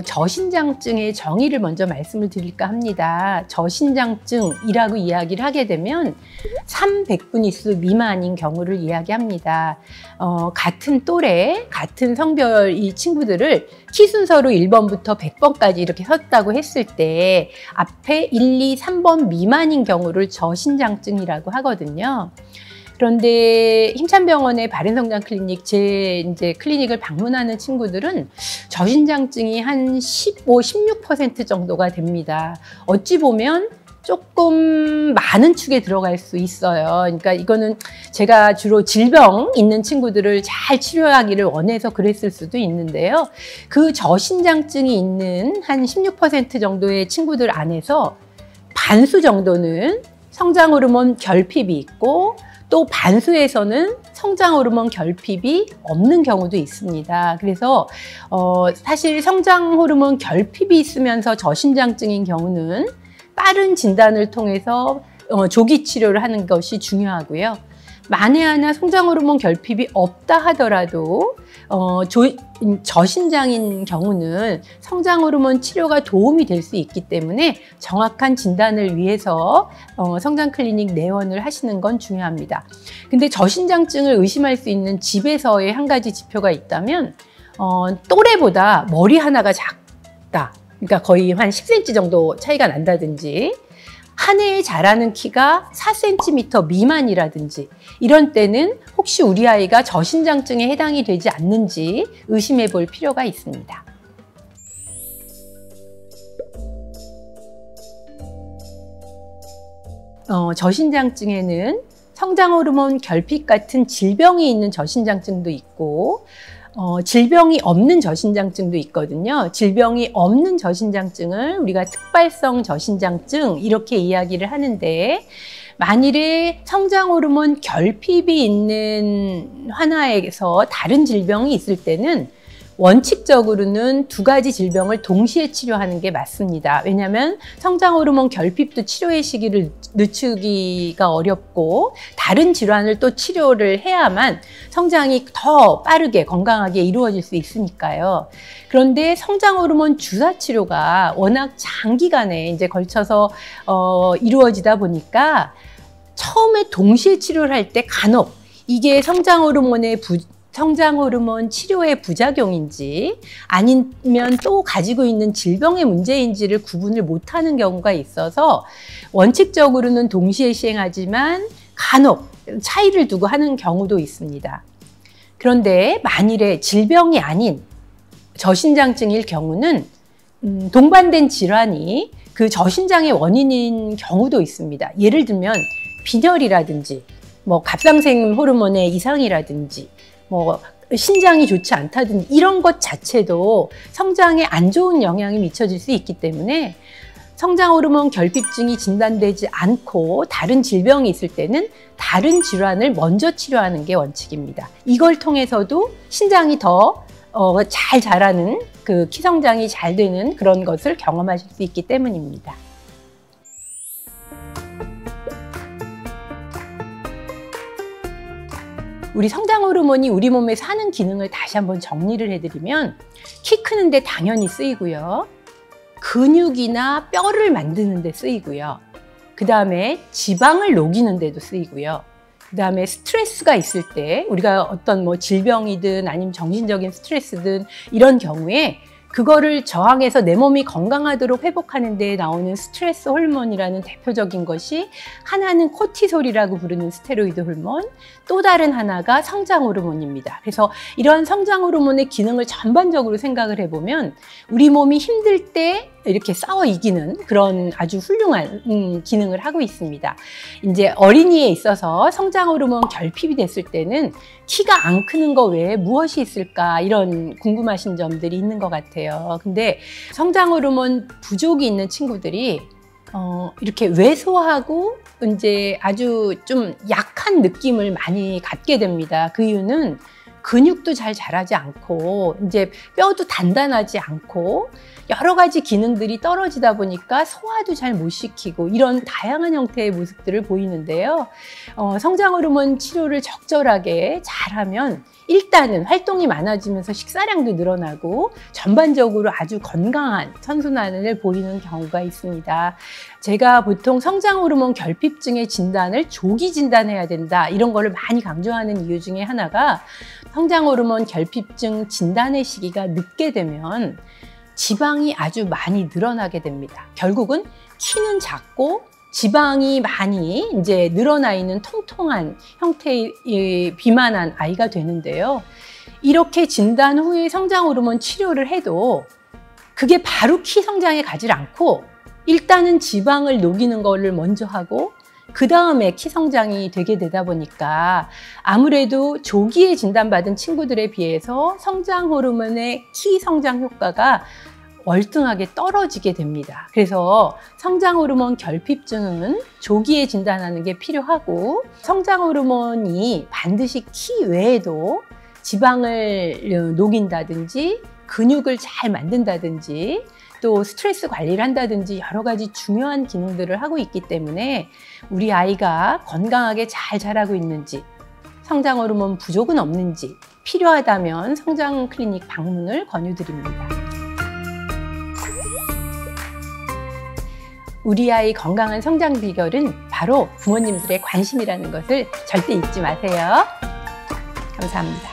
저신장증의 정의를 먼저 말씀을 드릴까 합니다. 저신장증이라고 이야기를 하게 되면 300분위수 미만인 경우를 이야기합니다. 같은 또래, 같은 성별 이 친구들을 키 순서로 1번부터 100번까지 이렇게 섰다고 했을 때 앞에 1, 2, 3번 미만인 경우를 저신장증이라고 하거든요. 그런데 힘찬병원의 바른성장 클리닉, 이제 클리닉을 방문하는 친구들은 저신장증이 한 15, 16% 정도가 됩니다. 어찌 보면 조금 많은 축에 들어갈 수 있어요. 그러니까 이거는 제가 주로 질병 있는 친구들을 잘 치료하기를 원해서 그랬을 수도 있는데요. 그 저신장증이 있는 한 16% 정도의 친구들 안에서 반수 정도는 성장호르몬 결핍이 있고 또 반수에서는 성장호르몬 결핍이 없는 경우도 있습니다. 그래서 사실 성장호르몬 결핍이 있으면서 저신장증인 경우는 빠른 진단을 통해서 조기 치료를 하는 것이 중요하고요. 만에 하나 성장호르몬 결핍이 없다 하더라도 저신장인 경우는 성장호르몬 치료가 도움이 될 수 있기 때문에 정확한 진단을 위해서 성장클리닉 내원을 하시는 건 중요합니다. 근데 저신장증을 의심할 수 있는 집에서의 한 가지 지표가 있다면 또래보다 머리 하나가 작다. 그러니까 거의 한 10cm 정도 차이가 난다든지 한 해에 자라는 키가 4cm 미만이라든지 이런 때는 혹시 우리 아이가 저신장증에 해당이 되지 않는지 의심해 볼 필요가 있습니다. 저신장증에는 성장호르몬 결핍 같은 질병이 있는 저신장증도 있고 질병이 없는 저신장증도 있거든요. 질병이 없는 저신장증을 우리가 특발성 저신장증 이렇게 이야기를 하는데 만일에 성장호르몬 결핍이 있는 환아에서 다른 질병이 있을 때는 원칙적으로는 두 가지 질병을 동시에 치료하는 게 맞습니다. 왜냐하면 성장호르몬 결핍도 치료의 시기를 늦추기가 어렵고 다른 질환을 또 치료를 해야만 성장이 더 빠르게 건강하게 이루어질 수 있으니까요. 그런데 성장호르몬 주사 치료가 워낙 장기간에 이제 걸쳐서 이루어지다 보니까 처음에 동시에 치료를 할 때 간혹 이게 성장호르몬 치료의 부작용인지 아니면 또 가지고 있는 질병의 문제인지를 구분을 못하는 경우가 있어서 원칙적으로는 동시에 시행하지만 간혹 차이를 두고 하는 경우도 있습니다. 그런데 만일에 질병이 아닌 저신장증일 경우는 동반된 질환이 그 저신장의 원인인 경우도 있습니다. 예를 들면 빈혈이라든지 갑상생 호르몬의 이상이라든지 신장이 좋지 않다든지 이런 것 자체도 성장에 안 좋은 영향이 미쳐질 수 있기 때문에 성장호르몬 결핍증이 진단되지 않고 다른 질병이 있을 때는 다른 질환을 먼저 치료하는 게 원칙입니다. 이걸 통해서도 신장이 더 잘 자라는 그 키 성장이 잘 되는 그런 것을 경험하실 수 있기 때문입니다. 우리 성장호르몬이 우리 몸에서 하는 기능을 다시 한번 정리를 해드리면 키 크는데 당연히 쓰이고요. 근육이나 뼈를 만드는 데 쓰이고요. 그 다음에 지방을 녹이는 데도 쓰이고요. 그 다음에 스트레스가 있을 때 우리가 어떤 질병이든 아니면 정신적인 스트레스든 이런 경우에 그거를 저항해서 내 몸이 건강하도록 회복하는 데 나오는 스트레스 호르몬이라는 대표적인 것이 하나는 코티솔이라고 부르는 스테로이드 호르몬, 또 다른 하나가 성장 호르몬입니다. 그래서 이러한 성장 호르몬의 기능을 전반적으로 생각을 해보면 우리 몸이 힘들 때 이렇게 싸워 이기는 그런 아주 훌륭한 기능을 하고 있습니다. 이제 어린이에 있어서 성장 호르몬 결핍이 됐을 때는 키가 안 크는 거 외에 무엇이 있을까 이런 궁금하신 점들이 있는 것 같아요. 근데 성장 호르몬 부족이 있는 친구들이 이렇게 왜소하고 이제 아주 좀 약한 느낌을 많이 갖게 됩니다. 그 이유는 근육도 잘 자라지 않고 이제 뼈도 단단하지 않고 여러 가지 기능들이 떨어지다 보니까 소화도 잘 못 시키고 이런 다양한 형태의 모습들을 보이는데요. 성장 호르몬 치료를 적절하게 잘하면 일단은 활동이 많아지면서 식사량도 늘어나고 전반적으로 아주 건강한 선순환을 보이는 경우가 있습니다. 제가 보통 성장 호르몬 결핍증의 진단을 조기 진단해야 된다 이런 거를 많이 강조하는 이유 중에 하나가 성장 호르몬 결핍증 진단의 시기가 늦게 되면 지방이 아주 많이 늘어나게 됩니다. 결국은 키는 작고 지방이 많이 이제 늘어나 있는 통통한 형태의 비만한 아이가 되는데요. 이렇게 진단 후에 성장 호르몬 치료를 해도 그게 바로 키 성장에 가지 않고 일단은 지방을 녹이는 거를 먼저 하고 그 다음에 키 성장이 되게 되다 보니까 아무래도 조기에 진단받은 친구들에 비해서 성장 호르몬의 키 성장 효과가 월등하게 떨어지게 됩니다. 그래서 성장 호르몬 결핍증은 조기에 진단하는 게 필요하고 성장 호르몬이 반드시 키 외에도 지방을 녹인다든지 근육을 잘 만든다든지 또 스트레스 관리를 한다든지 여러 가지 중요한 기능들을 하고 있기 때문에 우리 아이가 건강하게 잘 자라고 있는지 성장 호르몬 부족은 없는지 필요하다면 성장 클리닉 방문을 권유드립니다. 우리 아이 건강한 성장 비결은 바로 부모님들의 관심이라는 것을 절대 잊지 마세요. 감사합니다.